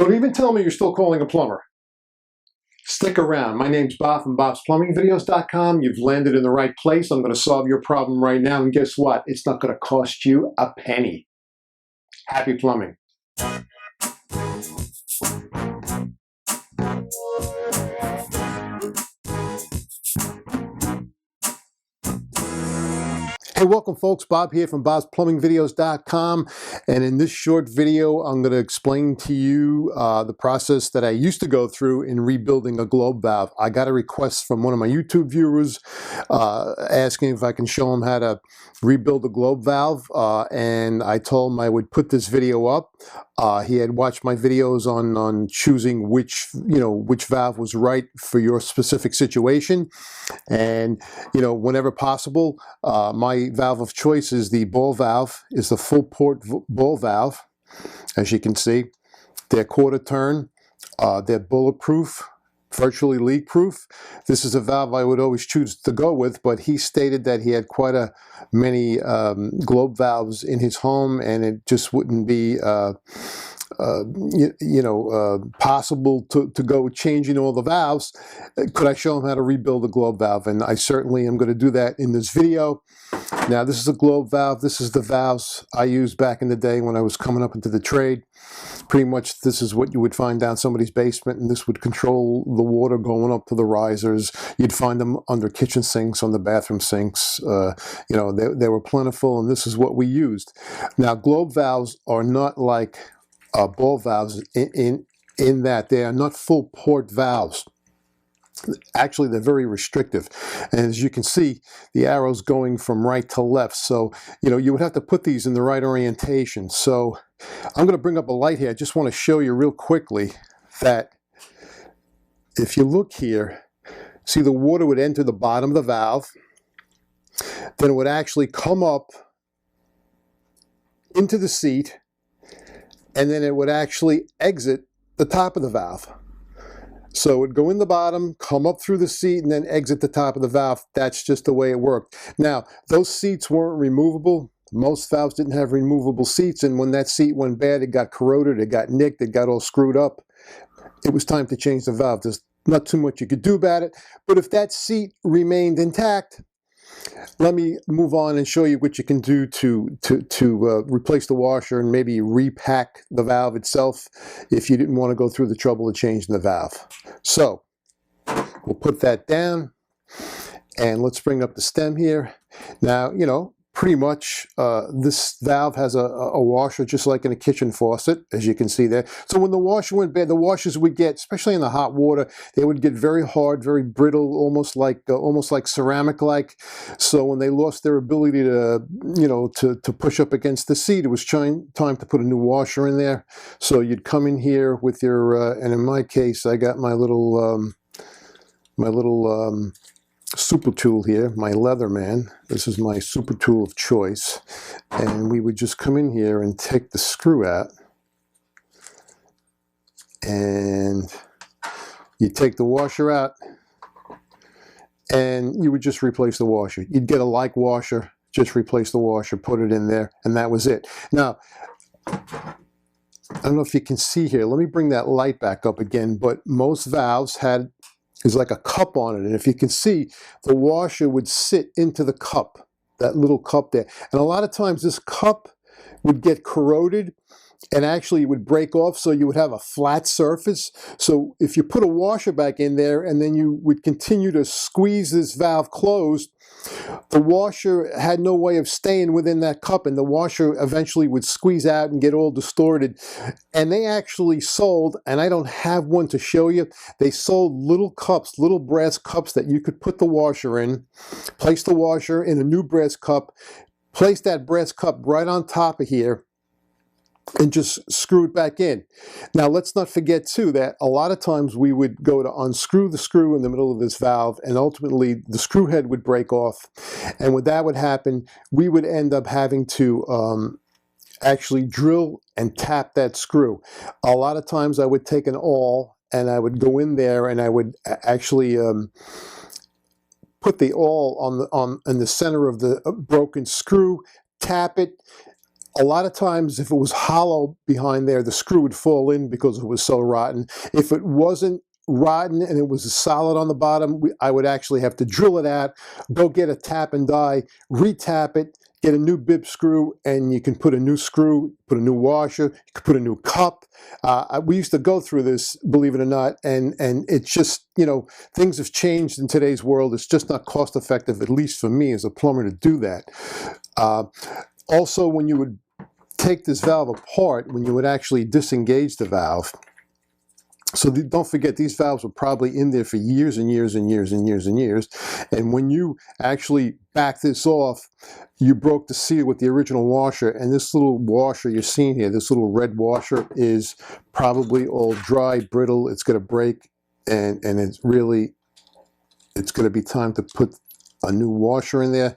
Don't even tell me you're still calling a plumber. Stick around. My name's Bob from Bob'sPlumbingVideos.com. You've landed in the right place. I'm going to solve your problem right now, and guess what? It's not going to cost you a penny. Happy plumbing. Hey, welcome folks. Bob here from Bob'sPlumbingVideos.com, and in this short video I'm going to explain to you the process that I used to go through in rebuilding a globe valve. I got a request from one of my YouTube viewers asking if I can show him how to rebuild a globe valve, and I told him I would put this video up. He had watched my videos on choosing which valve was right for your specific situation, and whenever possible, my valve of choice is the ball valve, is the full port ball valve. As you can see, they're quarter turn, they're bulletproof, virtually leak proof. This is a valve I would always choose to go with, but he stated that he had quite many globe valves in his home, and it just wouldn't be possible to go changing all the valves. Could I show him how to rebuild a globe valve? And I certainly am going to do that in this video. Now, this is a globe valve. This is the valves I used back in the day when I was coming up into the trade. Pretty much this is what you would find down somebody's basement, and this would control the water going up to the risers. You'd find them under kitchen sinks, on the bathroom sinks. They were plentiful, and this is what we used. Now, globe valves are not like ball valves in that they are not full port valves. Actually, they're very restrictive, and as you can see, the arrow's going from right to left, so you would have to put these in the right orientation. So I'm going to bring up a light here. I just want to show you real quickly that if you look here, see, the water would enter the bottom of the valve, then it would actually come up into the seat, and then it would actually exit the top of the valve. So it would go in the bottom, come up through the seat, and then exit the top of the valve. That's just the way it worked. Now, those seats weren't removable. Most valves didn't have removable seats, and when that seat went bad, it got corroded, it got nicked, it got all screwed up. It was time to change the valve. There's not too much you could do about it, but if that seat remained intact, let me move on and show you what you can do to replace the washer and maybe repack the valve itself if you didn't want to go through the trouble of changing the valve. So we'll put that down, and let's bring up the stem here. Now, pretty much this valve has a washer just like in a kitchen faucet, as you can see there. So when the washer went bad, the washers would get, especially in the hot water, they would get very hard, very brittle, almost like ceramic-like. So when they lost their ability to push up against the seat, it was time to put a new washer in there. So you'd come in here with your, and in my case, I got my little super tool here, my Leatherman. This is my super tool of choice, and we would just come in here and take the screw out, and you take the washer out, and you would just replace the washer. You'd get a like washer, just replace the washer, put it in there, and that was it. Now, I don't know if you can see here, let me bring that light back up again, but most valves is like a cup on it, and if you can see, the washer would sit into the cup, that little cup there, and a lot of times this cup would get corroded and actually it would break off, so you would have a flat surface. So if you put a washer back in there and then you would continue to squeeze this valve closed, the washer had no way of staying within that cup, and the washer eventually would squeeze out and get all distorted. And they actually sold, and I don't have one to show you, they sold little cups, little brass cups that you could put the washer in, place the washer in a new brass cup, place that brass cup right on top of here, and just screw it back in. Now, let's not forget too that a lot of times we would go to unscrew the screw in the middle of this valve, and ultimately the screw head would break off, and when that would happen, we would end up having to actually drill and tap that screw. A lot of times I would take an awl and I would go in there and I would actually put the awl in the center of the broken screw, tap it, A lot of times, if it was hollow behind there, the screw would fall in because it was so rotten. If it wasn't rotten and it was solid on the bottom, I would actually have to drill it out, go get a tap and die, retap it, get a new bib screw, and you can put a new screw, put a new washer, you can put a new cup. We used to go through this, believe it or not, and it's just, you know, things have changed in today's world. It's just not cost effective, at least for me as a plumber, to do that. Also, when you would take this valve apart, when you would actually disengage the valve, so don't forget, these valves were probably in there for years and years and years and years and years. And when you actually back this off, you broke the seal with the original washer. And this little washer you're seeing here, this little red washer, is probably all dry, brittle. It's going to break, and it's going to be time to put a new washer in there.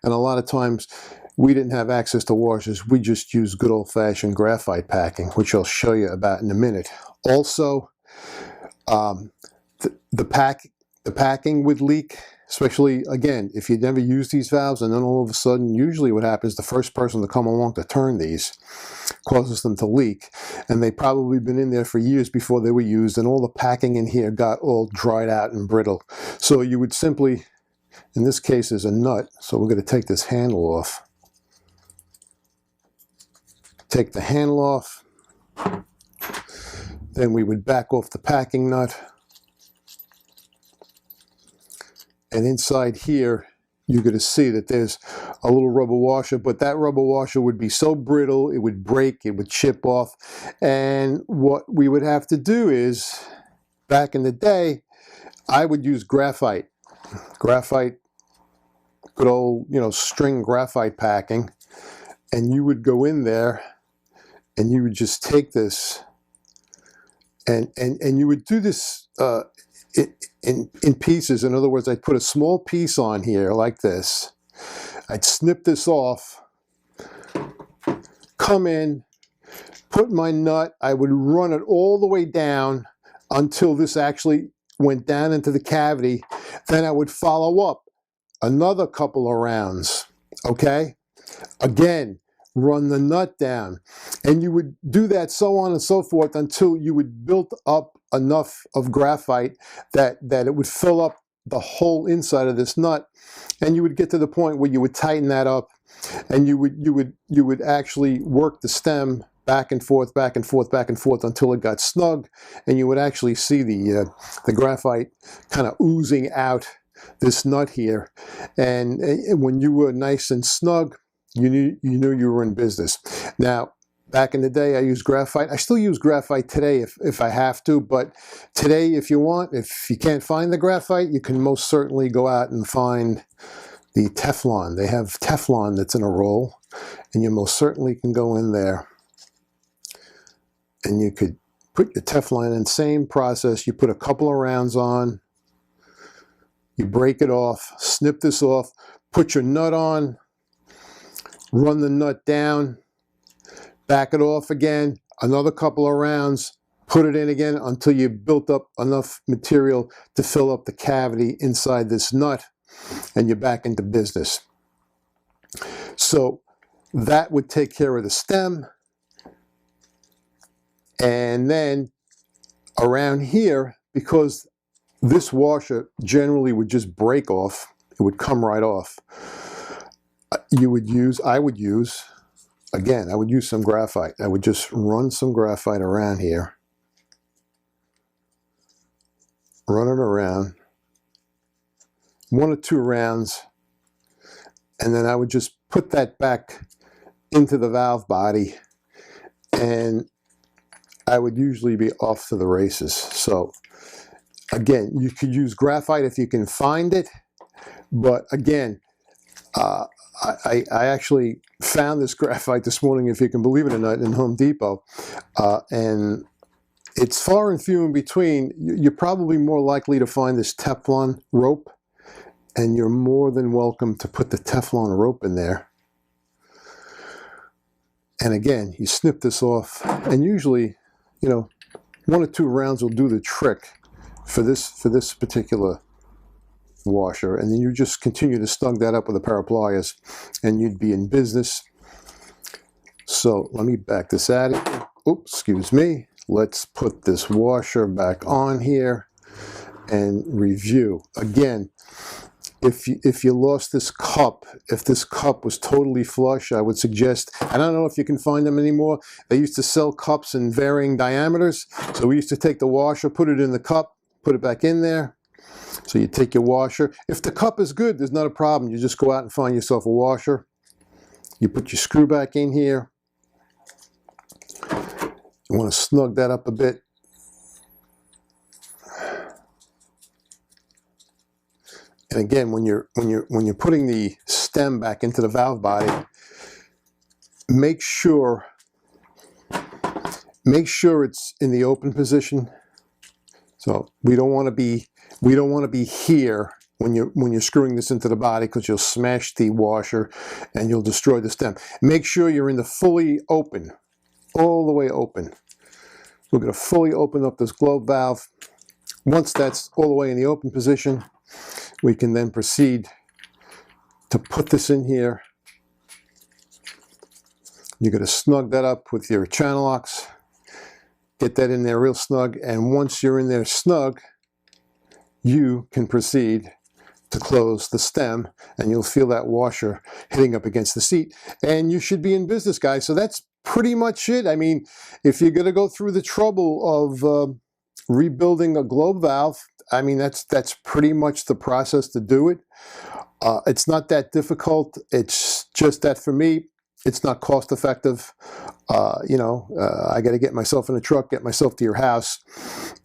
And a lot of times we didn't have access to washers. We just used good old-fashioned graphite packing, which I'll show you about in a minute. Also, the packing would leak, especially, again, if you never use these valves, and then all of a sudden, usually what happens, the first person to come along to turn these causes them to leak, and they've probably been in there for years before they were used, and all the packing in here got all dried out and brittle. So you would simply, in this case, is a nut, so we're going to take this handle off. Take the handle off. Then we would back off the packing nut. And inside here, you're going to see that there's a little rubber washer, but that rubber washer would be so brittle, it would break, it would chip off. And what we would have to do is, back in the day, I would use graphite. Graphite, good old, you know, string graphite packing. And you would go in there and you would just take this and you would do this in pieces. In other words, I'd put a small piece on here like this. I'd snip this off, come in, put my nut, I would run it all the way down until this actually went down into the cavity. Then I would follow up another couple of rounds, okay? Again, run the nut down. And you would do that so on and so forth until you would build up enough of graphite that it would fill up the whole inside of this nut. And you would get to the point where you would tighten that up, and you would actually work the stem back and forth, back and forth, back and forth until it got snug, and you would actually see the graphite kind of oozing out this nut here. And when you were nice and snug, you knew you were in business. Now, back in the day, I used graphite. I still use graphite today if I have to, but today, if you can't find the graphite, you can most certainly go out and find the Teflon. They have Teflon that's in a roll, and you most certainly can go in there and you could put your Teflon in. Same process. You put a couple of rounds on, you break it off, snip this off, put your nut on, run the nut down, back it off again, another couple of rounds, put it in again until you built up enough material to fill up the cavity inside this nut, and you're back into business. So that would take care of the stem. And then around here, because this washer generally would just break off, it would come right off, I would use some graphite. I would just run some graphite around here. Run it around. 1 or 2 rounds. And then I would just put that back into the valve body. And I would usually be off to the races. So again, you could use graphite if you can find it. But again, I actually found this graphite this morning, if you can believe it or not, in Home Depot. And it's far and few in between. You're probably more likely to find this Teflon rope, and you're more than welcome to put the Teflon rope in there. And again, you snip this off, and usually, 1 or 2 rounds will do the trick for this particular washer, and then you just continue to snug that up with a pair of pliers, and you'd be in business. So let me back this out of here. Oops, excuse me. Let's put this washer back on here and review. Again, if you lost this cup, if this cup was totally flush, I would suggest, and I don't know if you can find them anymore, they used to sell cups in varying diameters. So we used to take the washer, put it in the cup, put it back in there. So you take your washer. If the cup is good, there's not a problem. You just go out and find yourself a washer. You put your screw back in here. You want to snug that up a bit. And again, when you're putting the stem back into the valve body, make sure it's in the open position. So we don't want to be here when you're screwing this into the body, because you'll smash the washer and you'll destroy the stem. Make sure you're in the fully open, all the way open. We're going to fully open up this globe valve. Once that's all the way in the open position, we can then proceed to put this in here. You're going to snug that up with your channel locks. Get that in there real snug, and once you're in there snug, you can proceed to close the stem, and you'll feel that washer hitting up against the seat, and you should be in business, guys. So that's pretty much it. I mean, if you're going to go through the trouble of rebuilding a globe valve, I mean, that's pretty much the process to do it. It's not that difficult. It's just that for me, it's not cost effective. I got to get myself in a truck, get myself to your house,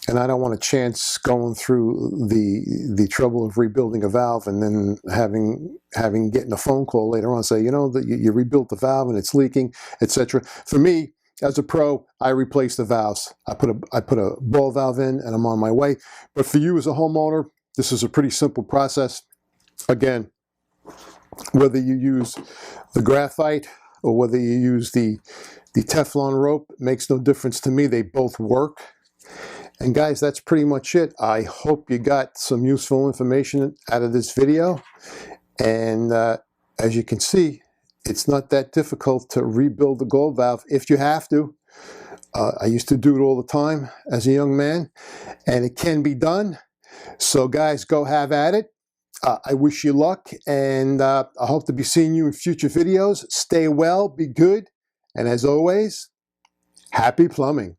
and I don't want a chance going through the trouble of rebuilding a valve and then getting a phone call later on say, that you rebuilt the valve and it's leaking, etc. For me, as a pro, I replace the valves. I put a ball valve in and I'm on my way. But for you as a homeowner, this is a pretty simple process. Again, whether you use the graphite or whether you use the Teflon rope, makes no difference to me. They both work. And guys, that's pretty much it. I hope you got some useful information out of this video. And as you can see, it's not that difficult to rebuild the globe valve if you have to. I used to do it all the time as a young man, and it can be done. So guys, go have at it. I wish you luck, and I hope to be seeing you in future videos. Stay well, be good, and as always, happy plumbing.